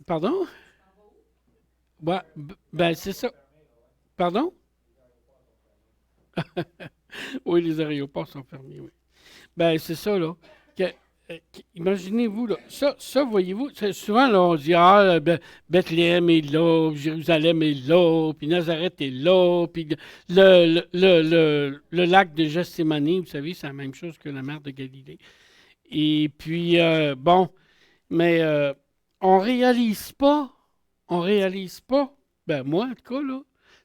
Pardon? Ouais, ben, c'est ça. Pardon? Oui, les aéroports sont fermés, oui. Ben, c'est ça, là. Imaginez-vous, là. Voyez-vous, souvent, là, on dit, ah, Bethléem est là, Jérusalem est là, puis Nazareth est là, puis le lac de Gethsémani, vous savez, c'est la même chose que la mer de Galilée. Et puis, bon, mais on on réalise pas, ben moi, en tout cas, là,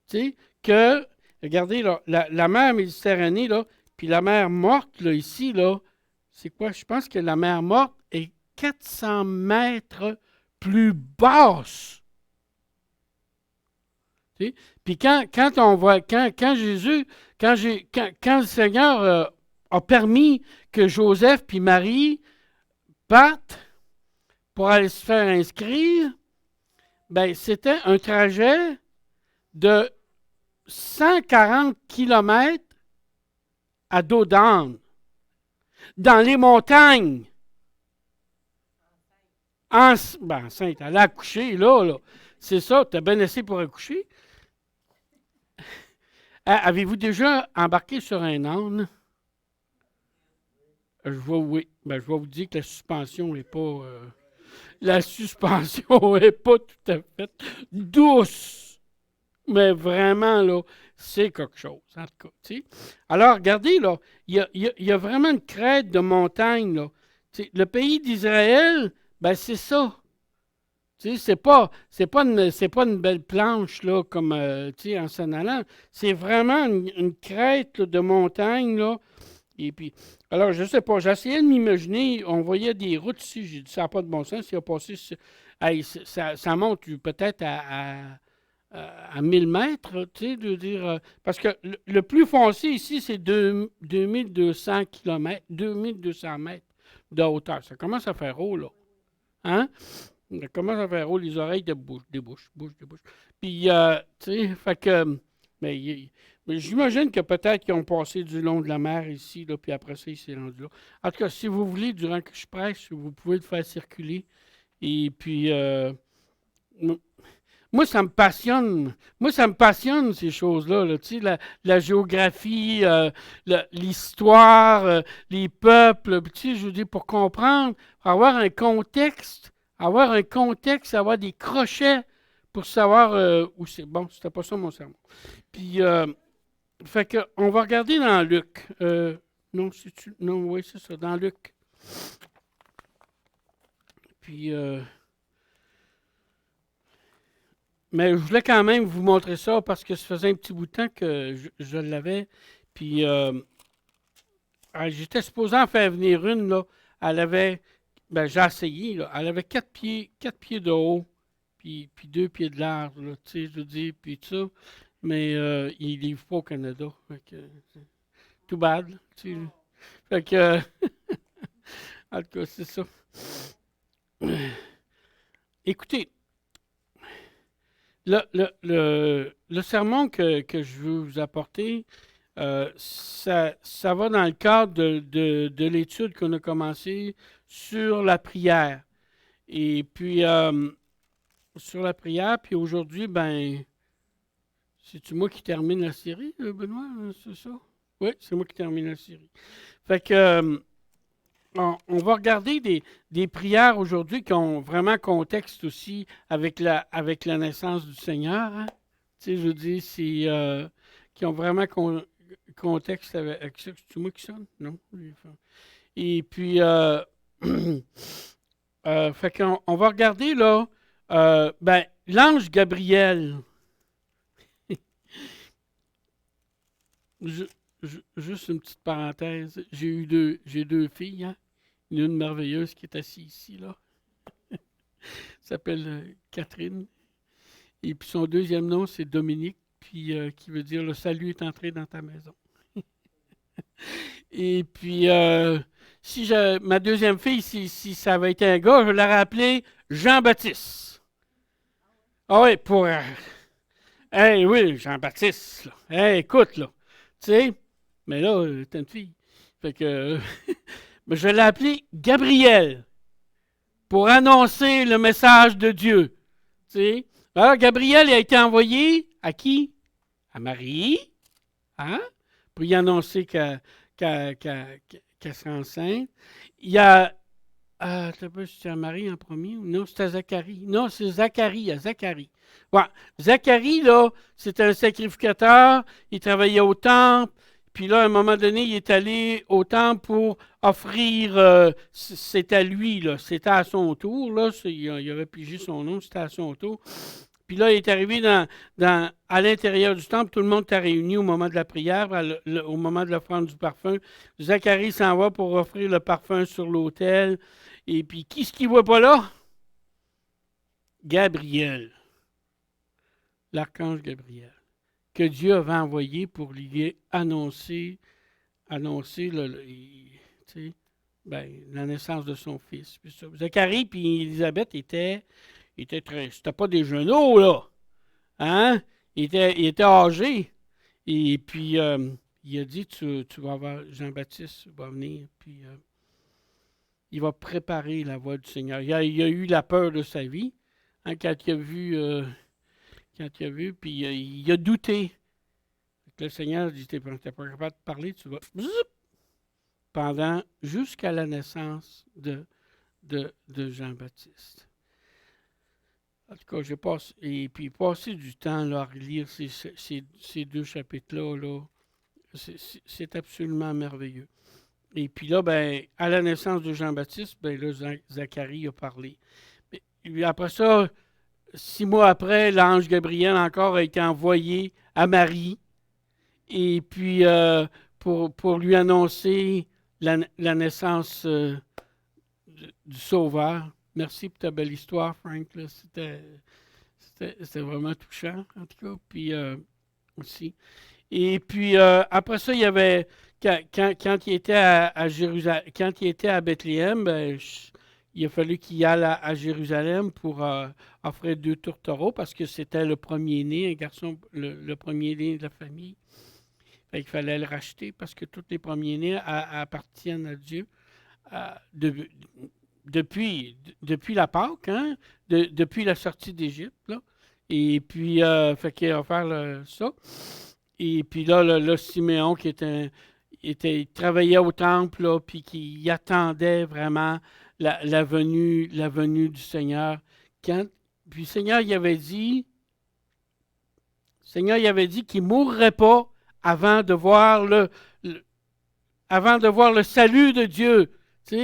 tu sais, que, regardez, là, la mer Méditerranée, là, puis la mer morte, là, ici, là, c'est quoi? Je pense que la mer morte est 400 mètres plus basse. Tu sais. Puis quand on voit, quand Jésus, quand le Seigneur a permis que Joseph puis Marie partent pour aller se faire inscrire, ben, c'était un trajet de 140 kilomètres à dos d'âne, dans les montagnes. Enceinte, elle a accouché, là. C'est ça, t'as bien assez pour accoucher. Avez-vous déjà embarqué sur un âne? Oui. Ben, je vais vous dire que la suspension n'est pas. La suspension n'est pas tout à fait douce. Mais vraiment, là, c'est quelque chose, en tout cas. Tu sais. Alors, regardez, là, il y a vraiment une crête de montagne, là. Tu sais, le pays d'Israël, ben, c'est ça. Tu sais, c'est pas une belle planche, là, comme, tu sais, en s'en allant. C'est vraiment une crête là, de montagne, là. Et puis, alors, je sais pas, j'essayais de m'imaginer, on voyait des routes ici, j'ai dit, ça n'a pas de bon sens, il a passé, hey, ça monte peut-être à 1000 mètres, tu sais, de dire, parce que le plus foncé ici, c'est 2200 km, 2200 mètres de hauteur. Ça commence à faire haut, là. Hein? Ça commence à faire haut, les oreilles débouchent. Puis, tu sais, fait que, mais, mais j'imagine que peut-être qu'ils ont passé du long de la mer ici, là, puis après ça, ils s'est rendu là. En tout cas, si vous voulez, durant que je prêche, vous pouvez le faire circuler. Et puis, moi, ça me passionne. Moi, ça me passionne, ces choses-là. Là. Tu sais, la géographie, l'histoire, les peuples. Tu sais, je veux dire, pour comprendre, avoir un contexte, avoir des crochets pour savoir où c'est. Bon, c'était pas ça mon sermon. Puis, fait que, on va regarder dans Luc. Non, non, oui, c'est ça, dans Luc. Puis, mais je voulais quand même vous montrer ça parce que ça faisait un petit bout de temps que je l'avais. Puis j'étais supposé en faire venir une, là. Elle avait, ben j'ai essayé, là. Elle avait 4 pieds de haut, puis 2 pieds de large, là. Tu sais, je veux dire, puis tout ça. Mais il ne livre pas au Canada. Fait que, too bad, là, tu sais. Fait que, en tout cas, c'est ça. Écoutez, le sermon que je veux vous apporter, ça va dans le cadre de l'étude qu'on a commencée sur la prière. Et puis, sur la prière, puis aujourd'hui, ben, c'est-tu moi qui termine la série, Benoît? C'est ça? Oui, c'est moi qui termine la série. Fait que, on va regarder des prières aujourd'hui qui ont vraiment contexte aussi avec la naissance du Seigneur. Hein? Tu sais, je veux dire, c'est, qui ont vraiment contexte avec ça. C'est moi qui sonne? Non. Et puis, fait qu'on on va regarder là, ben, l'ange Gabriel. Ju- Juste une petite parenthèse. J'ai deux filles, hein? Une merveilleuse qui est assise ici, là. S'appelle Catherine. Et puis son deuxième nom, c'est Dominique, puis qui veut dire le salut est entré dans ta maison. Et puis, ma deuxième fille, si ça avait été un gars, je l'aurais appelé Jean-Baptiste. Ah oui, pour. Hey, oui, Jean-Baptiste, là. Hey, écoute, là. Tu sais, mais là, t'es une fille. Fait que. Mais je l'ai appelé Gabriel pour annoncer le message de Dieu. Tu sais? Alors, Gabriel il a été envoyé à qui? À Marie, hein? Pour y annoncer qu'elle serait enceinte. Il y a. Je ne sais pas si c'était à Marie en premier ou non, c'était à Zacharie. Non, c'est Zacharie, à Zacharie. Ouais. Zacharie, là, c'était un sacrificateur, il travaillait au temple, puis là, à un moment donné, il est allé au temple pour offrir, c'est à lui, là, c'était à son tour, là, il avait pigé son nom, c'était à son tour. Puis là, il est arrivé à l'intérieur du temple, tout le monde était réuni au moment de la prière, au moment de l'offrande du parfum. Zacharie s'en va pour offrir le parfum sur l'autel. Et puis, qui est-ce qu'il ne voit pas là? Gabriel, l'archange Gabriel, que Dieu avait envoyé pour lui annoncer la naissance de son fils. Puis ça. Zacharie et Élisabeth étaient très. C'était pas des genoux, là. Hein? Ils étaient âgés. Et puis, il a dit tu vas voir, Jean-Baptiste va venir, puis il va préparer la voie du Seigneur. Il a eu la peur de sa vie hein, quand il a vu, puis il a douté. Le Seigneur dit t'es pas capable de parler, tu vas pendant jusqu'à la naissance de Jean-Baptiste. En tout cas, j'ai passé, et puis passer du temps là, à relire ces deux chapitres-là, là, c'est absolument merveilleux. Et puis là, ben, à la naissance de Jean-Baptiste, ben là, Zacharie a parlé. Et après ça, 6 mois après, l'ange Gabriel encore a été envoyé à Marie. Et puis, pour lui annoncer la naissance du Sauveur. Merci pour ta belle histoire, Frank. Là. C'était vraiment touchant, en tout cas. Puis, aussi. Et puis, après ça, il y avait, quand il était à Jérusalem, quand il était à Bethléem, ben, il a fallu qu'il aille à Jérusalem pour offrir 2 tourtereaux parce que c'était le premier-né, un garçon, le premier-né de la famille. Il fallait le racheter parce que tous les premiers-nés appartiennent à Dieu depuis la Pâque, hein, depuis la sortie d'Égypte. Là. Et puis, fait qu'il a offert ça. Et puis là, le Siméon il travaillait au temple, là, puis qui attendait vraiment la venue du Seigneur. Puis le Seigneur, il avait dit qu'il ne mourrait pas avant de voir avant de voir le salut de Dieu,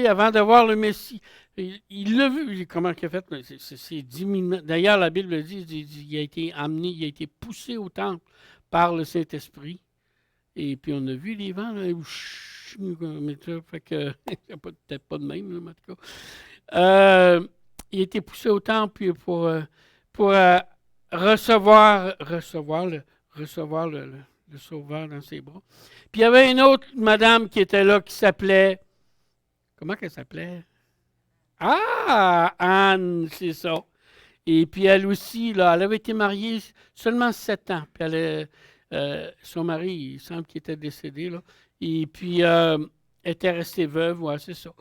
avant de voir le Messie. Il l'a vu, comment il a fait? C'est 10 000. D'ailleurs, la Bible dit, il a été amené, il a été poussé au temple par le Saint-Esprit. Et puis on a vu les vents, là, mais ça fait que c'est peut-être pas de même, là, en tout cas. Il a été poussé au temple pour recevoir le Sauveur dans ses bras. Puis il y avait une autre madame qui était là qui s'appelait. Comment qu'elle s'appelait? Ah, Anne, c'est ça. Et puis elle aussi, là, elle avait été mariée seulement 7 ans. Puis son mari, il semble qu'il était décédé. Là. Et puis elle était restée veuve, ouais, c'est ça.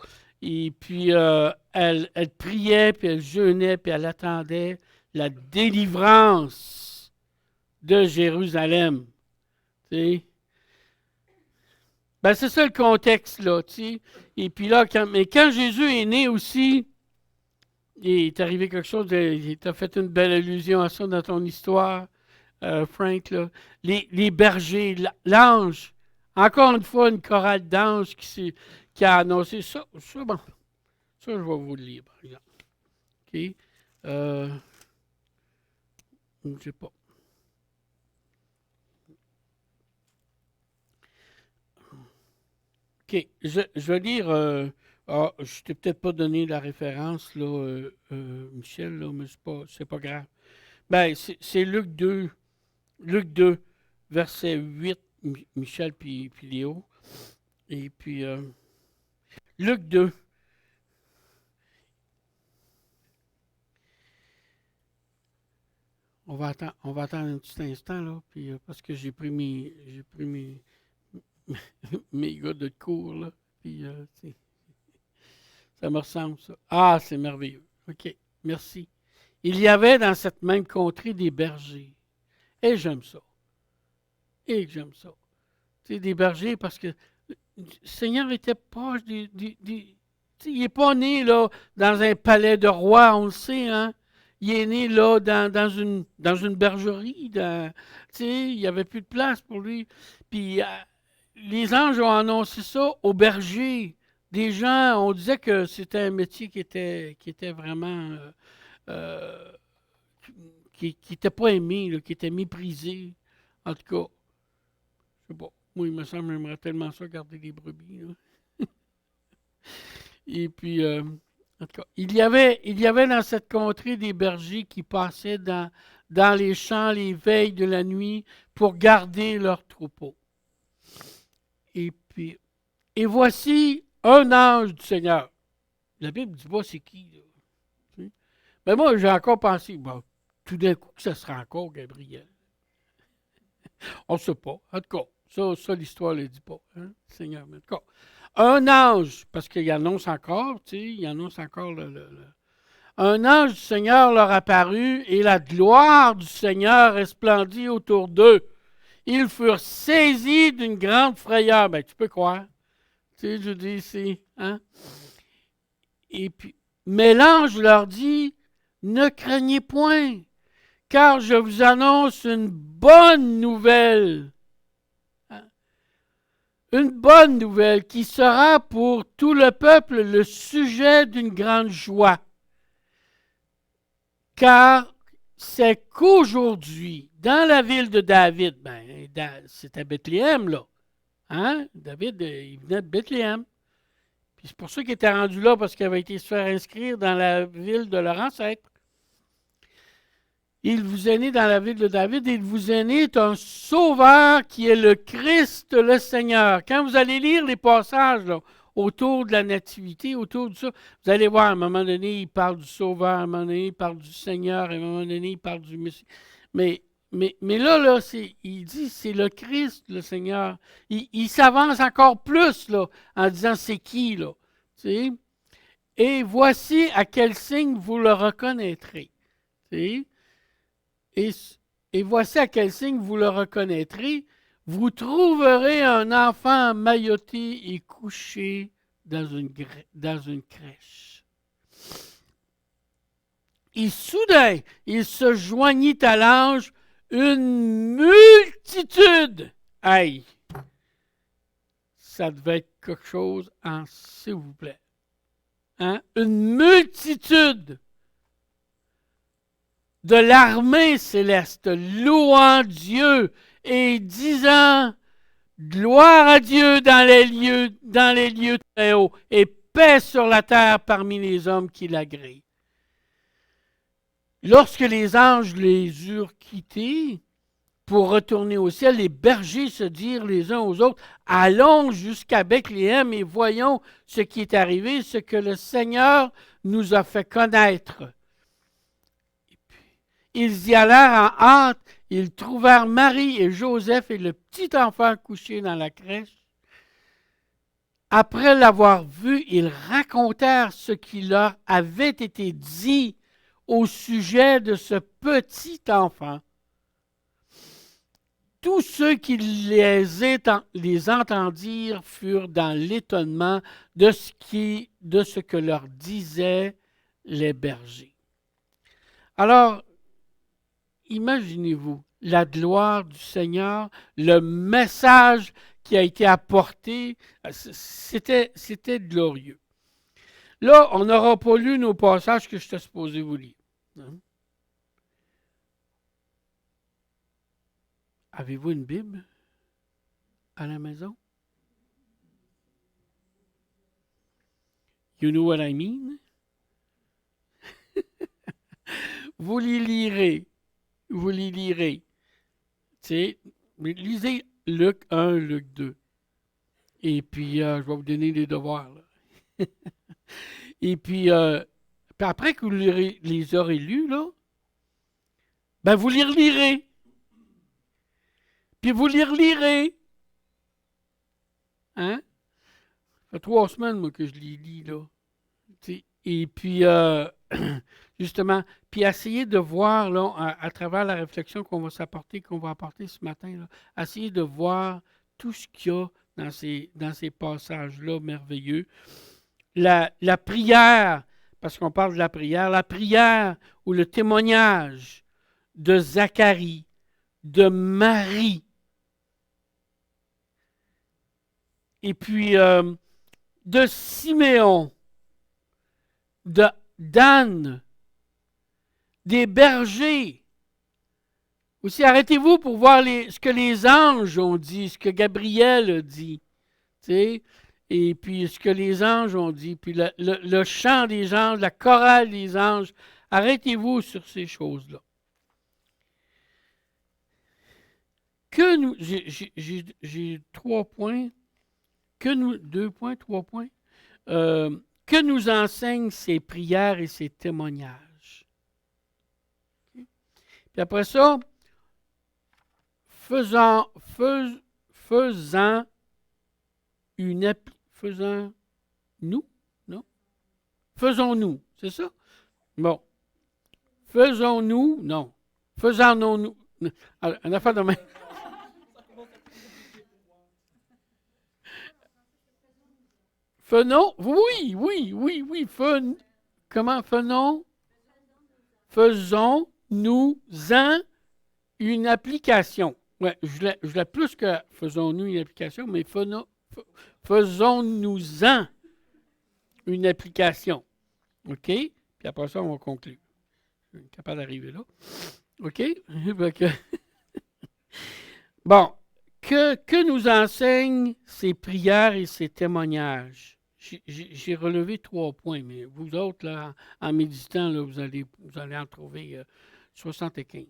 Et puis elle priait, puis elle jeûnait, puis elle attendait la délivrance de Jérusalem. Tu sais. Ben, c'est ça le contexte, là, tu sais. Et puis là, mais quand Jésus est né aussi, il est arrivé quelque chose, tu as fait une belle allusion à ça dans ton histoire, Frank, là. Les bergers, l'ange, encore une fois, une chorale d'anges qui a annoncé ça. Bon, ça, je vais vous le lire, par exemple. OK. Je ne sais pas. OK. Je vais lire. Je t'ai peut-être pas donné la référence, là, Michel, là, mais c'est pas grave. Ben, c'est Luc 2, verset 8, Michel puis Léo. Et puis, Luc 2. On va attendre un petit instant, là, puis, parce que j'ai pris mes gars de cours, là. Puis, Ça me ressemble, ça. Ah, c'est merveilleux. OK, merci. Il y avait dans cette même contrée des bergers. Et j'aime ça. Et j'aime ça. Tu sais, des bergers parce que le Seigneur était proche tu sais, il n'est pas né là, dans un palais de roi, on le sait, hein? Il est né là dans une bergerie. Tu sais, il n'y avait plus de place pour lui. Puis les anges ont annoncé ça aux bergers. Des gens, on disait que c'était un métier qui était vraiment euh, qui n'était pas aimé, là, qui était méprisé. En tout cas, je sais pas. Moi, il me semble que j'aimerais tellement ça garder les brebis. Là. Et puis, en tout cas, il y avait dans cette contrée des bergers qui passaient dans les champs les veilles de la nuit pour garder leurs troupeaux. Et puis, et voici un ange du Seigneur. La Bible ne dit pas c'est qui. Là, tu sais. Mais moi, j'ai encore pensé, bon, tout d'un coup, que ce sera encore Gabriel. On ne sait pas. En tout cas, ça l'histoire ne le dit pas. Hein, Seigneur. Mais en tout cas, un ange, parce qu'il annonce encore, tu sais, il annonce encore un ange du Seigneur leur apparut et la gloire du Seigneur resplendit autour d'eux. Ils furent saisis d'une grande frayeur. Ben, tu peux croire. Tu sais, je dis ici, hein? Et puis, mais l'ange leur dit, ne craignez point, car je vous annonce une bonne nouvelle. Une bonne nouvelle qui sera pour tout le peuple le sujet d'une grande joie. Car c'est qu'aujourd'hui, dans la ville de David, c'était Bethléem, là. Hein? David, il venait de Bethléem. Puis c'est pour ça qu'il était rendu là, parce qu'il avait été se faire inscrire dans la ville de leur ancêtre. Il vous est né dans la ville de David, il vous est né un sauveur qui est le Christ, le Seigneur. Quand vous allez lire les passages là, autour de la nativité, autour de ça, vous allez voir, à un moment donné, il parle du sauveur, à un moment donné, il parle du Seigneur, à un moment donné, il parle du Messie. Mais là il dit c'est le Christ, le Seigneur. Il s'avance encore plus là, en disant c'est qui, là. Tu sais? Et voici à quel signe vous le reconnaîtrez. Tu sais? Et, et voici à quel signe vous le reconnaîtrez. Vous trouverez un enfant mailloté et couché dans une crèche. Et soudain, il se joignit à l'ange une multitude. Aïe! Ça devait être quelque chose en s'il vous plaît. Hein? Une multitude de l'armée céleste, louant Dieu et disant gloire à Dieu dans les lieux très hauts, et paix sur la terre parmi les hommes qui l'agréent. Lorsque les anges les eurent quittés pour retourner au ciel, les bergers se dirent les uns aux autres, allons jusqu'à Bethléem et voyons ce qui est arrivé, ce que le Seigneur nous a fait connaître. Ils y allèrent en hâte, ils trouvèrent Marie et Joseph et le petit enfant couché dans la crèche. Après l'avoir vu, ils racontèrent ce qui leur avait été dit au sujet de ce petit enfant. Tous ceux qui les entendirent furent dans l'étonnement de ce que leur disaient les bergers. Alors, imaginez-vous la gloire du Seigneur, le message qui a été apporté, c'était glorieux. Là, on n'aura pas lu nos passages que je t'ai supposé vous lire. Hein? Avez-vous une Bible à la maison? You know what I mean? Vous les lirez. Vous les lirez. Tu sais, lisez Luc 1, Luc 2. Et puis, je vais vous donner les devoirs. Là. Et puis après que vous les aurez lus, là, ben vous les relirez. Puis vous les relirez. Hein? Ça fait 3 semaines, moi, que je les lis, là. Et puis, justement, puis essayer de voir, là, à travers la réflexion qu'on va s'apporter, qu'on va apporter ce matin, là, essayer de voir tout ce qu'il y a dans ces passages-là merveilleux. La prière, parce qu'on parle de la prière ou le témoignage de Zacharie, de Marie, et puis de Siméon, d'Anne, des bergers. Aussi, arrêtez-vous pour voir ce que les anges ont dit, ce que Gabriel a dit. Et puis ce que les anges ont dit, puis le chant des anges, la chorale des anges. Arrêtez-vous sur ces choses-là. Que nous, j'ai 3 points. Que nous, 2 points, 3 points. Que nous enseignent ces prières et ces témoignages. Okay. Puis après ça, faisant nous, non? Faisons-nous, c'est ça? Bon. Faisons-nous, non. Faisons-nous. Un affaire de même. Faisons, oui. Comment faisons? Faisons-nous-en une application. Ouais, je l'ai plus que faisons-nous une application, mais faisons-nous-en une application. OK? Puis après ça, on va conclure. Je suis capable d'arriver là. OK? Bon. Que nous enseignent ces prières et ces témoignages? J'ai relevé 3 points, mais vous autres, là, en méditant, là, vous allez en trouver 75.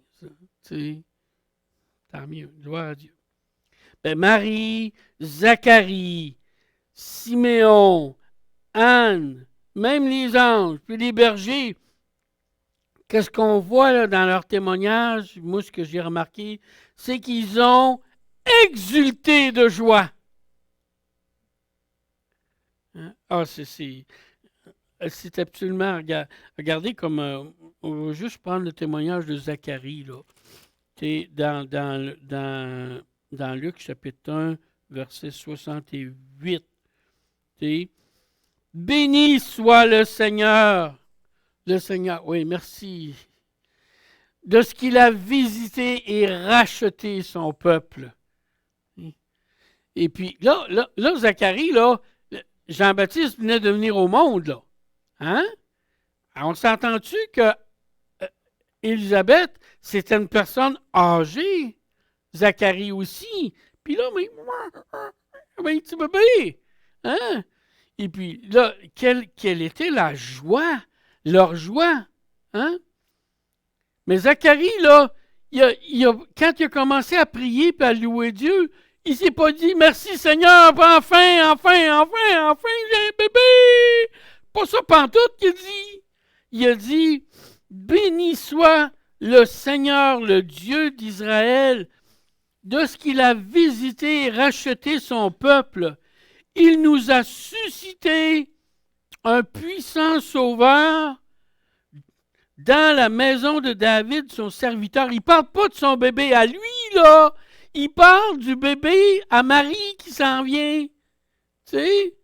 Tant mieux. Gloire à Dieu. Ben, Marie, Zacharie, Siméon, Anne, même les anges, puis les bergers, qu'est-ce qu'on voit là, dans leur témoignage? Moi, ce que j'ai remarqué, c'est qu'ils ont exulté de joie. Ah, c'est absolument... Regardez comme... on va juste prendre le témoignage de Zacharie, là. Dans Luc, chapitre 1, verset 68. Béni soit le Seigneur. Le Seigneur, oui, merci. De ce qu'il a visité et racheté son peuple. Et puis, là Zacharie, là, Jean-Baptiste venait de venir au monde, là. Hein? Alors, on s'entend-tu que Élisabeth, c'était une personne âgée? Zacharie aussi. Puis là, mais un petit bébé. Hein? Et puis, là, quelle était la joie? Leur joie. Hein? Mais Zacharie, là, quand il a commencé à prier et à louer Dieu, il ne s'est pas dit « Merci Seigneur, enfin, j'ai un bébé! » Pas ça pantoute qu'il dit. Il a dit « Béni soit le Seigneur, le Dieu d'Israël, de ce qu'il a visité et racheté son peuple. Il nous a suscité un puissant sauveur dans la maison de David, son serviteur. » Il ne parle pas de son bébé à lui, là. Il parle du bébé à Marie qui s'en vient. Tu sais?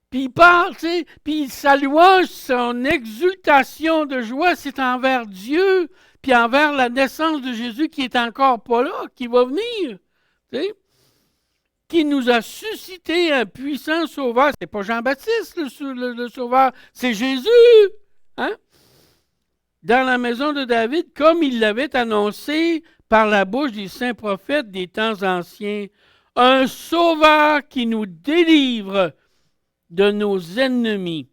Puis il parle, tu sais, puis sa louange, son exultation de joie, c'est envers Dieu, puis envers la naissance de Jésus qui est encore pas là, qui va venir. Tu sais? Qui nous a suscité un puissant sauveur. C'est pas Jean-Baptiste le sauveur, c'est Jésus. Hein? Dans la maison de David, comme il l'avait annoncé par la bouche des saints prophètes des temps anciens, un sauveur qui nous délivre de nos ennemis,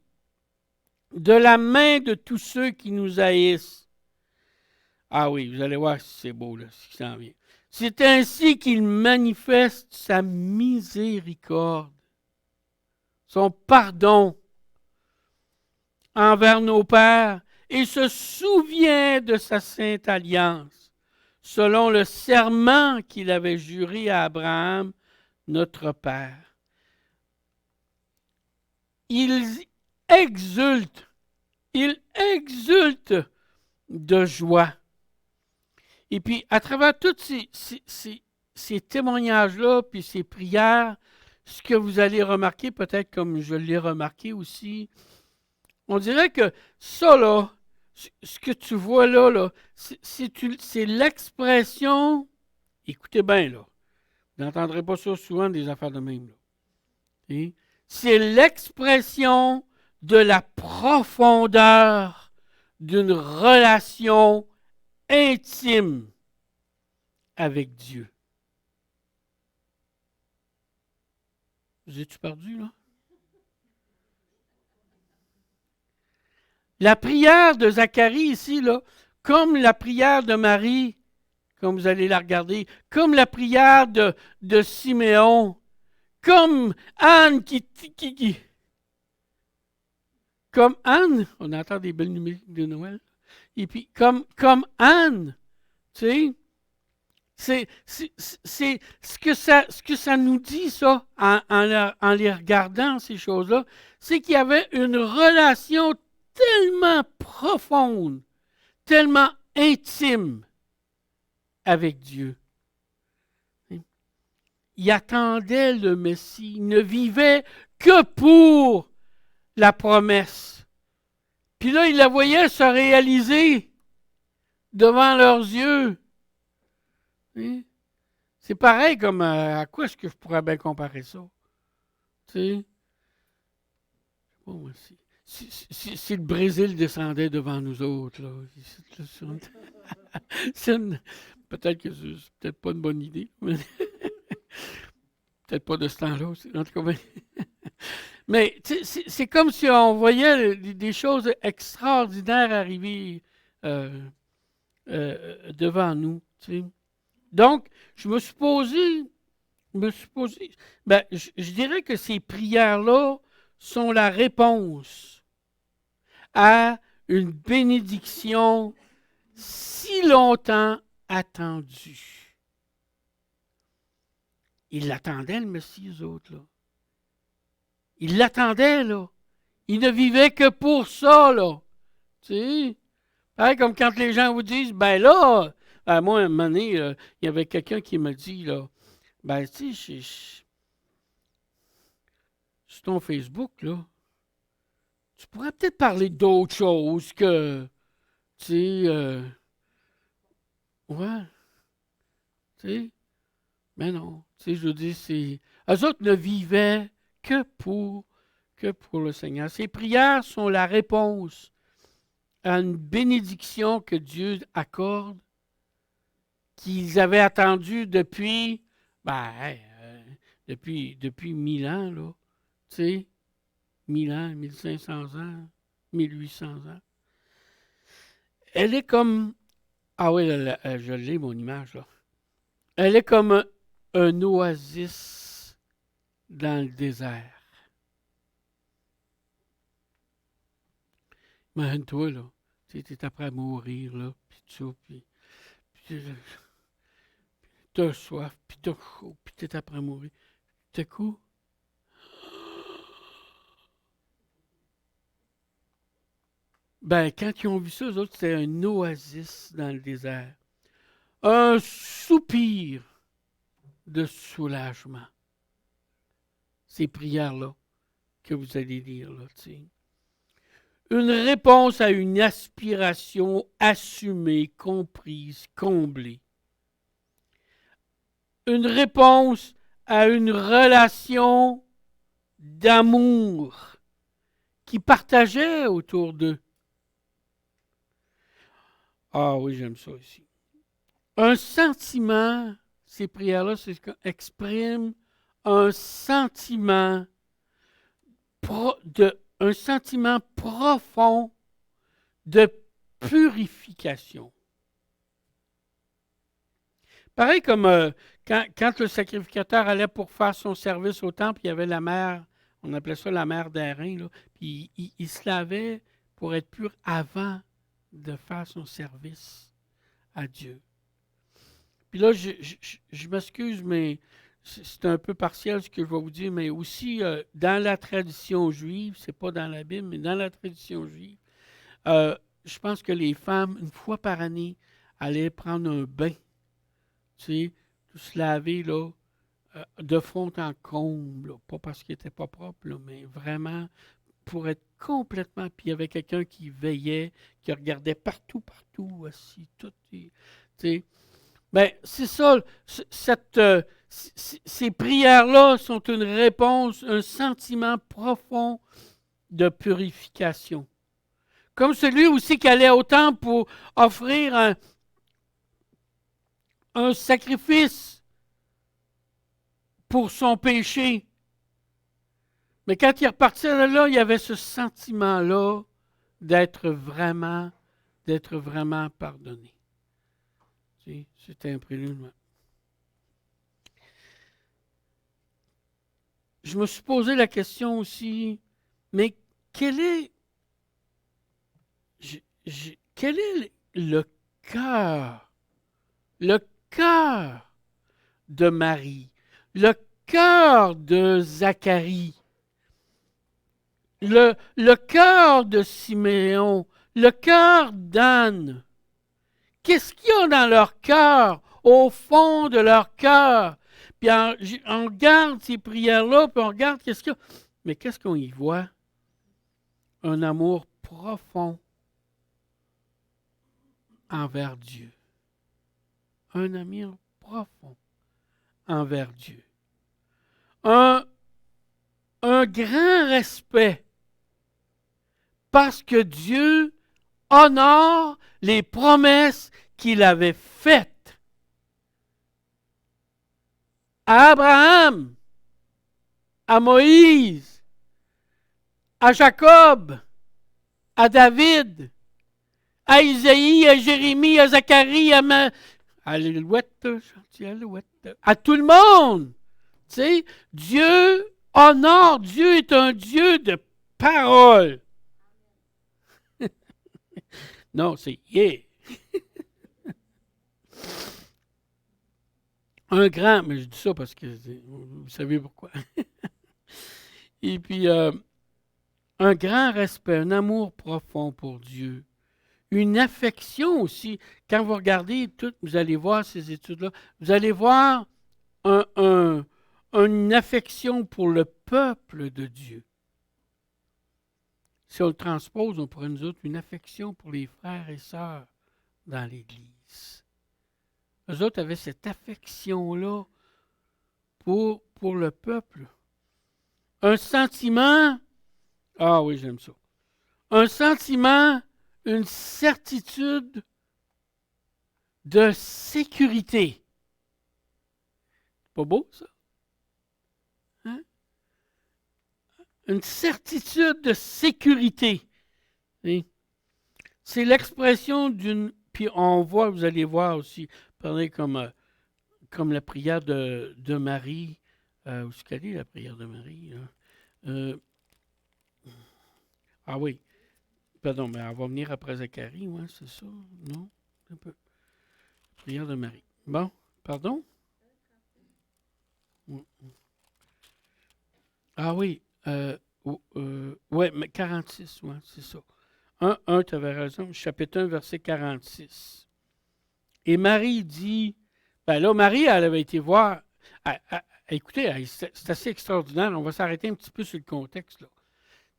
de la main de tous ceux qui nous haïssent. Ah oui, vous allez voir si c'est beau, là, ce qui s'en vient. C'est ainsi qu'il manifeste sa miséricorde, son pardon envers nos pères, et se souvient de sa sainte alliance, selon le serment qu'il avait juré à Abraham, notre père. Il exulte. Il exulte de joie. Et puis, à travers tous ces témoignages-là, puis ces prières, ce que vous allez remarquer, peut-être comme je l'ai remarqué aussi, on dirait que ça, là, ce que tu vois là, c'est l'expression, écoutez bien, là, vous n'entendrez pas ça souvent des affaires de même, là. Et c'est l'expression de la profondeur d'une relation intime avec Dieu. Vous êtes-tu perdu, là? La prière de Zacharie ici, là, comme la prière de Marie, comme vous allez la regarder, comme la prière de Siméon, comme Anne comme Anne, on entend des belles musiques de Noël, et puis comme Anne, tu sais, c'est ce que ça nous dit, ça, en les regardant, ces choses-là, c'est qu'il y avait une relation tellement profonde, tellement intime avec Dieu. Il attendait le Messie, il ne vivait que pour la promesse. Puis là, il la voyait se réaliser devant leurs yeux. C'est pareil comme à quoi est-ce que je pourrais bien comparer ça? Tu sais? Bon, si le Brésil descendait devant nous autres, là, peut-être que c'est peut-être pas une bonne idée, mais peut-être pas de ce temps-là aussi. En tout cas, mais c'est comme si on voyait des choses extraordinaires arriver devant nous. Tu sais. Donc, je me suis posé, je dirais que ces prières-là sont la réponse à une bénédiction si longtemps attendue. Ils l'attendaient, le Messie, eux autres, là. Ils l'attendaient, là. Ils ne vivaient que pour ça, là. Tu sais? Pareil comme quand les gens vous disent, ben là, moi, à un moment donné, il y avait quelqu'un qui m'a dit, là, ben, tu sais, sur ton Facebook, là, tu pourrais peut-être parler d'autre chose que, tu sais, ouais, tu sais, mais non, tu sais, je veux dire, eux autres ne vivaient que pour le Seigneur. Ces prières sont la réponse à une bénédiction que Dieu accorde, qu'ils avaient attendue depuis, depuis 1000 ans, là, tu sais, 1000 ans, 1500 ans, 1800 ans. Elle est comme, ah oui, je l'ai, mon image, là. Elle est comme un oasis dans le désert. Imagine-toi, là, tu es après à mourir, là, puis tout ça, puis t'as soif, puis t'as chaud, puis t'es après à mourir. Tout coup, ben, quand ils ont vu ça, eux autres, c'était un oasis dans le désert. Un soupir de soulagement. Ces prières-là que vous allez lire, là, tu sais. Une réponse à une aspiration assumée, comprise, comblée. Une réponse à une relation d'amour qui partageait autour d'eux. Ah oui, j'aime ça aussi. Un sentiment, ces prières-là, c'est ce qu'exprime un sentiment un sentiment profond de purification. Pareil comme quand le sacrificateur allait pour faire son service au temple, il y avait la mer, on appelait ça la mer d'airain, là, puis il se lavait pour être pur avant de faire son service à Dieu. Puis là, je m'excuse, mais c'est un peu partiel ce que je vais vous dire, mais aussi dans la tradition juive, c'est pas dans la Bible, mais dans la tradition juive, je pense que les femmes, une fois par année, allaient prendre un bain, tu sais, se laver là, de fond en comble, là, pas parce qu'il n'était pas propre, là, mais vraiment pour être complètement. Puis il y avait quelqu'un qui veillait, qui regardait partout, partout, assis, tout. Tu sais. Ben, c'est ça, ces prières-là sont une réponse, un sentiment profond de purification. Comme celui aussi qui allait au temple pour offrir un sacrifice pour son péché. Mais quand il repartit de là, il y avait ce sentiment-là d'être vraiment pardonné. C'était un prélude. Je me suis posé la question aussi, mais quel est le cœur de Marie, le cœur de Zacharie, le cœur de Siméon, le cœur d'Anne? Qu'est-ce qu'il y a dans leur cœur, au fond de leur cœur? Puis on regarde ces prières-là, puis on regarde qu'est-ce qu'il y a. Mais qu'est-ce qu'on y voit? Un amour profond envers Dieu. Un amour profond envers Dieu. Un grand respect parce que Dieu honore les promesses qu'il avait faites à Abraham, à Moïse, à Jacob, à David, à Isaïe, à Jérémie, à Zacharie, à tout le monde. Tu sais, Dieu honore, Dieu est un Dieu de parole. Non, c'est yeah. Un grand, mais je dis ça parce que vous savez pourquoi. Et puis, un grand respect, un amour profond pour Dieu. Une affection aussi. Quand vous regardez tout, vous allez voir ces études-là, vous allez voir une affection pour le peuple de Dieu. Si on le transpose, on pourrait nous autres une affection pour les frères et sœurs dans l'Église. Eux autres avaient cette affection-là pour le peuple. Un sentiment, ah oui, j'aime ça. Un sentiment, une certitude de sécurité. Pas beau, ça? Hein? Une certitude de sécurité. Oui. C'est l'expression d'une... Puis on voit, vous allez voir aussi, parler comme la prière de Marie. Où est-ce qu'elle est, la prière de Marie? Ah oui. Pardon, mais elle va venir après Zacharie, ouais, c'est ça? Non? Un peu. Prière de Marie. Bon, pardon? Ah oui. Ouais, mais 46, ouais, c'est ça. 1, tu avais raison, chapitre 1, verset 46. Et Marie dit, ben là, Marie, elle avait été voir, écoutez, c'est assez extraordinaire, on va s'arrêter un petit peu sur le contexte, là.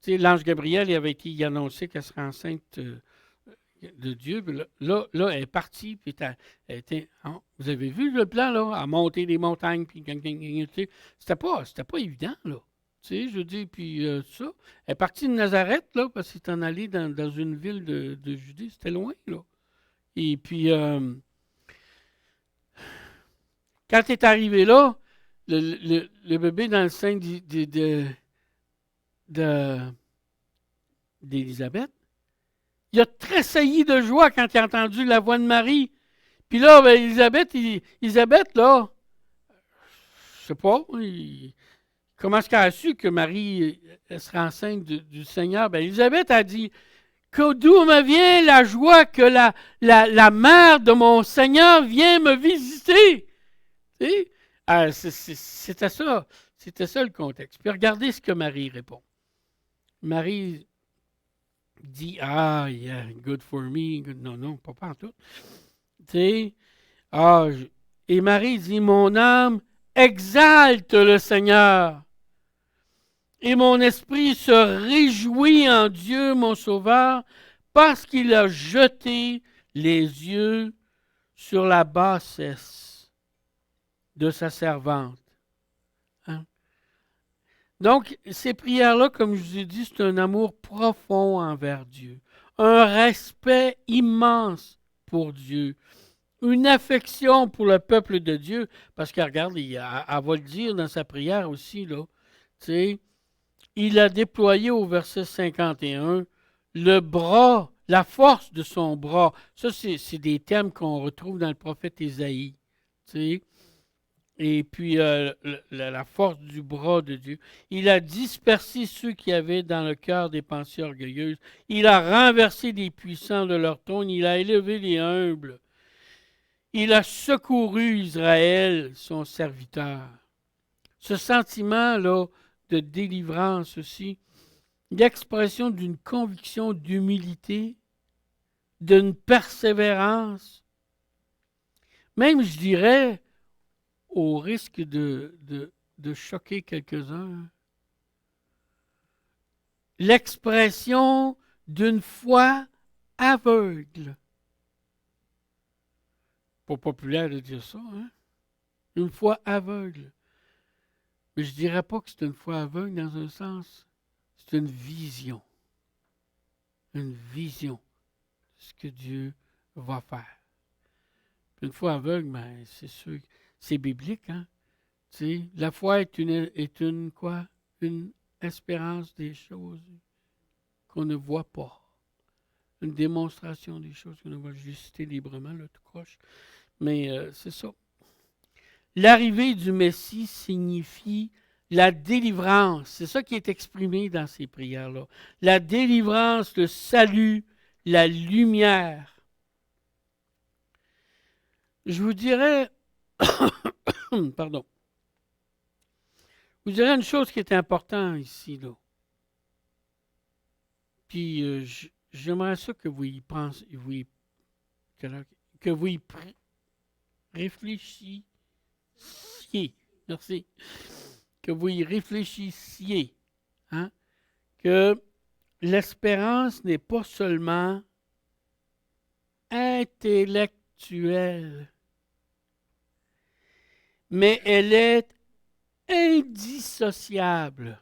Tu sais, l'ange Gabriel, il avait été annoncé qu'elle serait enceinte de Dieu, puis là, elle est partie, puis elle était, vous avez vu le plan, là, à monter des montagnes, puis c'était pas évident, là. Tu sais, je veux dire, puis ça. Elle est partie de Nazareth, là, parce qu'elle est en allée dans une ville de Judée. C'était loin, là. Et puis, quand elle est arrivée là, le bébé dans le sein d'Élisabeth, il a tressailli de joie quand il a entendu la voix de Marie. Puis là, ben, Élisabeth, là, je sais pas, comment est-ce qu'elle a su que Marie serait enceinte du Seigneur? Bien, Élisabeth a dit, d'où me vient la joie que la mère de mon Seigneur vient me visiter? Tu sais? C'était ça. C'était ça le contexte. Puis regardez ce que Marie répond. Marie dit ah, yeah, good for me. Non, non, pas en tout. Tu sais, ah, et Marie dit mon âme exalte le Seigneur. Et mon esprit se réjouit en Dieu, mon Sauveur, parce qu'il a jeté les yeux sur la bassesse de sa servante. Hein? Donc, ces prières-là, comme je vous ai dit, c'est un amour profond envers Dieu, un respect immense pour Dieu, une affection pour le peuple de Dieu, parce que regarde, elle va le dire dans sa prière aussi, là, tu sais, il a déployé au verset 51 le bras, la force de son bras. Ça, c'est des termes qu'on retrouve dans le prophète Ésaïe. Tu sais. Et puis, la force du bras de Dieu. Il a dispersé ceux qui avaient dans le cœur des pensées orgueilleuses. Il a renversé les puissants de leur trône. Il a élevé les humbles. Il a secouru Israël, son serviteur. Ce sentiment-là de délivrance aussi, l'expression d'une conviction d'humilité, d'une persévérance, même, je dirais, au risque de choquer quelques-uns, l'expression d'une foi aveugle. Pas populaire de dire ça, hein? Une foi aveugle. Mais je ne dirais pas que c'est une foi aveugle dans un sens. C'est une vision. Une vision de ce que Dieu va faire. Une foi aveugle, ben, c'est sûr, c'est biblique, hein? Tu sais, la foi est une quoi? Une espérance des choses qu'on ne voit pas. Une démonstration des choses qu'on ne voit pas. Je vais citer librement, là, tout croche. Mais c'est ça. L'arrivée du Messie signifie la délivrance. C'est ça qui est exprimé dans ces prières-là. La délivrance, le salut, la lumière. Je vous dirais, pardon, je vous dirais une chose qui est importante ici, là. Puis j'aimerais ça que vous y pensez, que vous y réfléchissiez. Merci. Que vous y réfléchissiez. Hein? Que l'espérance n'est pas seulement intellectuelle, mais elle est indissociable,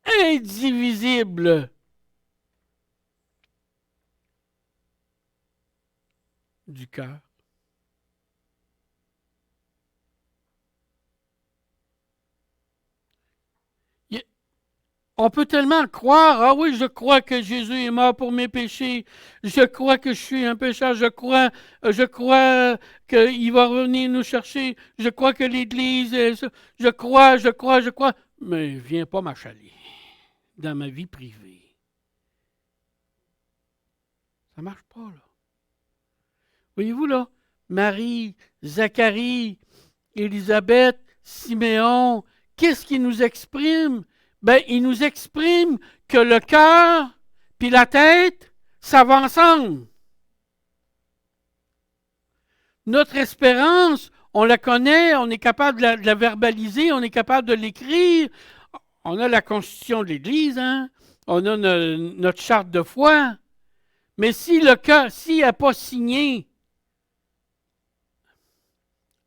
indivisible du cœur. On peut tellement croire, ah oui, je crois que Jésus est mort pour mes péchés, je crois que je suis un pécheur, je crois qu'il va revenir nous chercher, je crois que l'Église, je crois, mais viens pas m'achaler dans ma vie privée. Ça marche pas, là. Voyez-vous, là, Marie, Zacharie, Élisabeth, Siméon, qu'est-ce qu'ils nous expriment? Ben, ils nous expriment que le cœur puis la tête, ça va ensemble. Notre espérance, on la connaît, on est capable de la verbaliser, on est capable de l'écrire. On a la constitution de l'Église, hein? On a notre charte de foi. Mais si le cœur, s'il n'est pas signé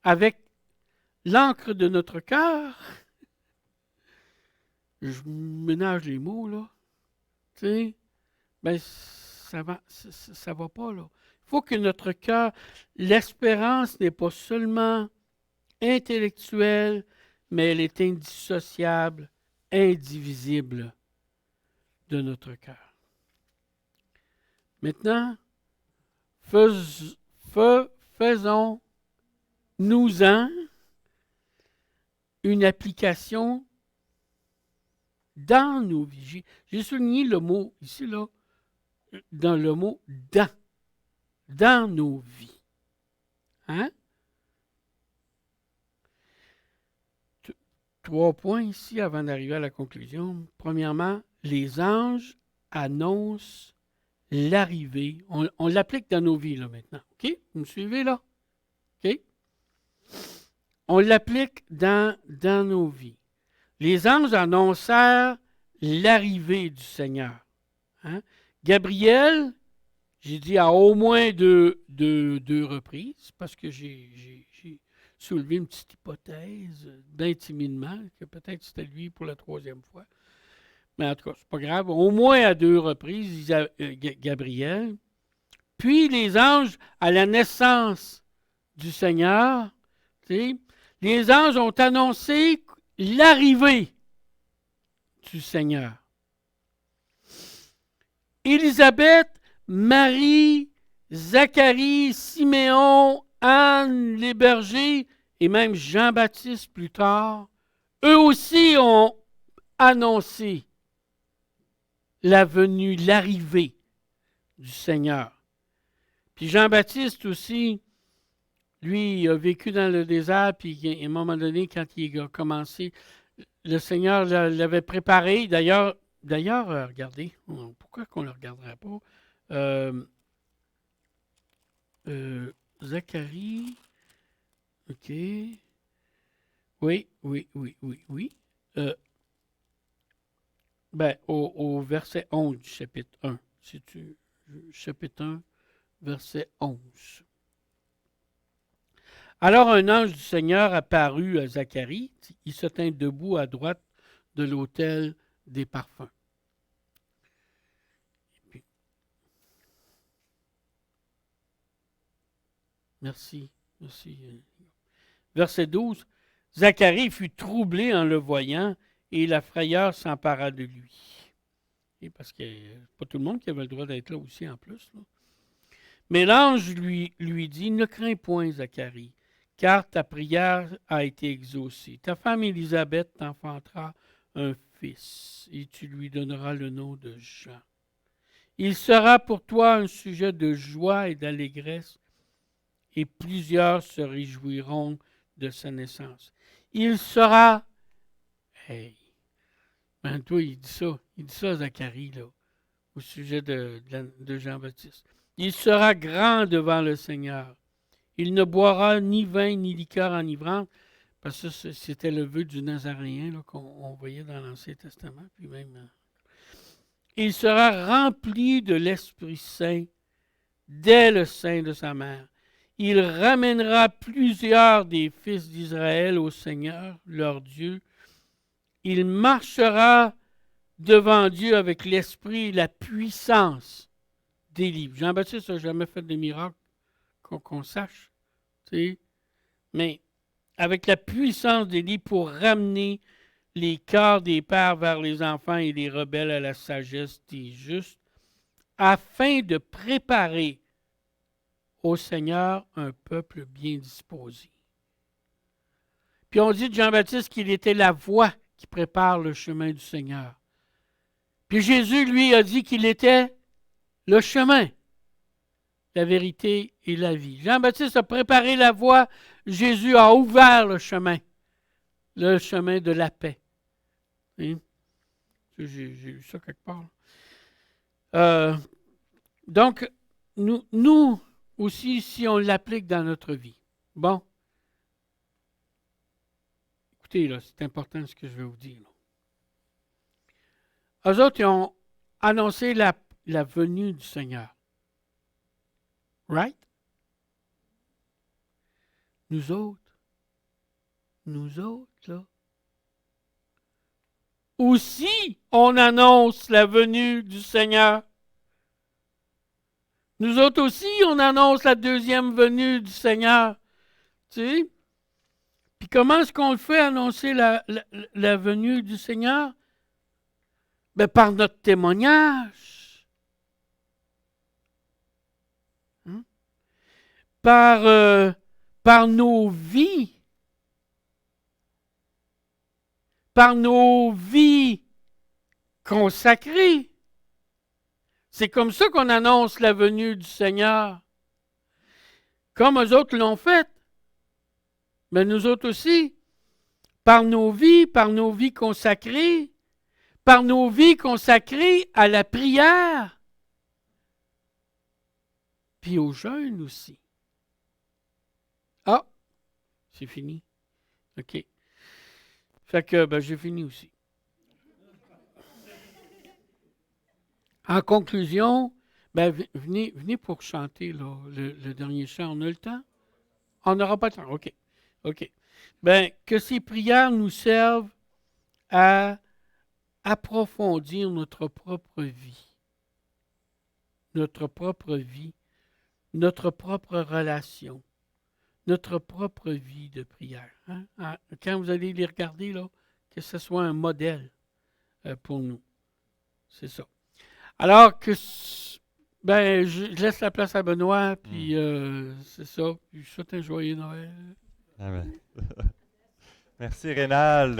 avec l'encre de notre cœur, je ménage les mots, là, tu sais, ben, ça va pas, là. Il faut que notre cœur, l'espérance n'est pas seulement intellectuelle, mais elle est indissociable, indivisible de notre cœur. Maintenant, faisons-nous-en une application dans nos vies. J'ai souligné le mot ici, là, dans le mot dans nos vies. Hein? 3 points ici avant d'arriver à la conclusion. Premièrement, les anges annoncent l'arrivée. On l'applique dans nos vies là maintenant. OK? Vous me suivez là? OK? On l'applique dans nos vies. Les anges annoncèrent l'arrivée du Seigneur. Hein? Gabriel, j'ai dit à au moins deux reprises, parce que j'ai soulevé une petite hypothèse bien timidement, que peut-être c'était lui pour la 3e fois. Mais en tout cas, c'est pas grave. Au moins à 2 reprises, Gabriel. Puis les anges, à la naissance du Seigneur, les anges ont annoncé l'arrivée du Seigneur. Élisabeth, Marie, Zacharie, Siméon, Anne, les bergers, et même Jean-Baptiste plus tard, eux aussi ont annoncé la venue, l'arrivée du Seigneur. Puis Jean-Baptiste aussi, lui, il a vécu dans le désert, puis à un moment donné, quand il a commencé, le Seigneur l'avait préparé. D'ailleurs, regardez, pourquoi qu'on ne le regarderait pas? Zacharie, OK. Oui. Au verset 11 du chapitre 1. Chapitre 1, verset 11. Alors un ange du Seigneur apparut à Zacharie. Il se tint debout à droite de l'autel des parfums. Merci. Verset 12. Zacharie fut troublé en le voyant et la frayeur s'empara de lui. Et parce que pas tout le monde qui avait le droit d'être là aussi en plus. Là. Mais l'ange lui dit, ne crains point, Zacharie, car ta prière a été exaucée. Ta femme Élisabeth t'enfantera un fils, et tu lui donneras le nom de Jean. Il sera pour toi un sujet de joie et d'allégresse, et plusieurs se réjouiront de sa naissance. Il sera... Hey! Ben toi, il dit ça à Zacharie, là, au sujet de Jean-Baptiste. Il sera grand devant le Seigneur. Il ne boira ni vin ni liqueur enivrante, parce que c'était le vœu du Nazaréen là, qu'on voyait dans l'Ancien Testament. Puis même, il sera rempli de l'Esprit Saint dès le sein de sa mère. Il ramènera plusieurs des fils d'Israël au Seigneur, leur Dieu. Il marchera devant Dieu avec l'esprit et la puissance d'Élie. Jean-Baptiste n'a jamais fait de miracle qu'on sache. Mais avec la puissance d'Élie pour ramener les cœurs des pères vers les enfants et les rebelles à la sagesse des justes, afin de préparer au Seigneur un peuple bien disposé. Puis on dit de Jean-Baptiste qu'il était la voie qui prépare le chemin du Seigneur. Puis Jésus, lui, a dit qu'il était le chemin, la vérité et la vie. Jean-Baptiste a préparé la voie, Jésus a ouvert le chemin de la paix. J'ai lu ça quelque part. Donc, nous aussi, si on l'applique dans notre vie. Bon. Écoutez, là, c'est important ce que je vais vous dire. Là. Eux autres, ils ont annoncé la venue du Seigneur. Right? Nous autres, là, aussi, on annonce la venue du Seigneur. Nous autres aussi, on annonce la deuxième venue du Seigneur. Tu sais? Puis comment est-ce qu'on le fait annoncer la venue du Seigneur? Ben, par notre témoignage. Par nos vies. Par nos vies consacrées. C'est comme ça qu'on annonce la venue du Seigneur. Comme eux autres l'ont fait. Mais nous autres aussi, par nos vies consacrées, par nos vies consacrées à la prière, puis au jeûne aussi. Ah, c'est fini. OK. Fait que, j'ai fini aussi. En conclusion, venez pour chanter là, le dernier chant. On a le temps? On n'aura pas le temps. OK. OK. Que ces prières nous servent à approfondir notre propre vie, notre propre relation, notre propre vie de prière. Hein? Quand vous allez les regarder, là, que ce soit un modèle pour nous. C'est ça. Alors que, je laisse la place à Benoît, puis c'est ça. Puis je souhaite un joyeux Noël. Amen. Merci, Rénal.